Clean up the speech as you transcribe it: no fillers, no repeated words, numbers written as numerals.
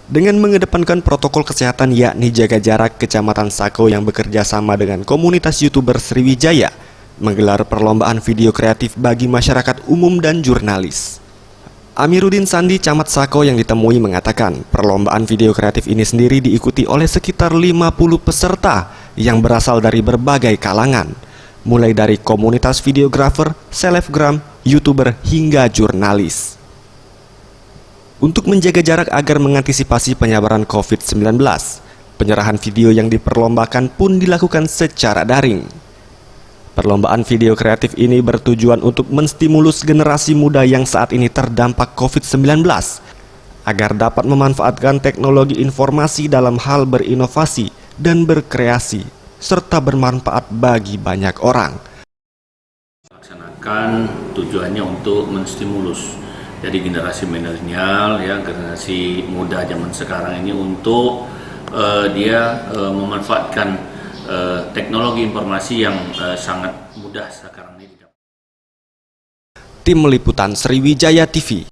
Dengan mengedepankan protokol kesehatan yakni jaga jarak, Kecamatan Sako yang bekerja sama dengan komunitas YouTuber Sriwijaya menggelar perlombaan video kreatif bagi masyarakat umum dan jurnalis. Amiruddin Sandi, Camat Sako yang ditemui mengatakan perlombaan video kreatif ini sendiri diikuti oleh sekitar 50 peserta yang berasal dari berbagai kalangan, mulai dari komunitas videografer, selebgram, YouTuber hingga jurnalis. Untuk menjaga jarak agar mengantisipasi penyebaran COVID-19, penyerahan video yang diperlombakan pun dilakukan secara daring. Perlombaan video kreatif ini bertujuan untuk menstimulus generasi muda yang saat ini terdampak COVID-19 agar dapat memanfaatkan teknologi informasi dalam hal berinovasi dan berkreasi, serta bermanfaat bagi banyak orang. Laksanakan tujuannya untuk menstimulus jadi generasi milenial, ya, generasi muda zaman sekarang ini untuk dia memanfaatkan teknologi informasi yang sangat mudah sekarang ini. Tim Liputan Sriwijaya TV.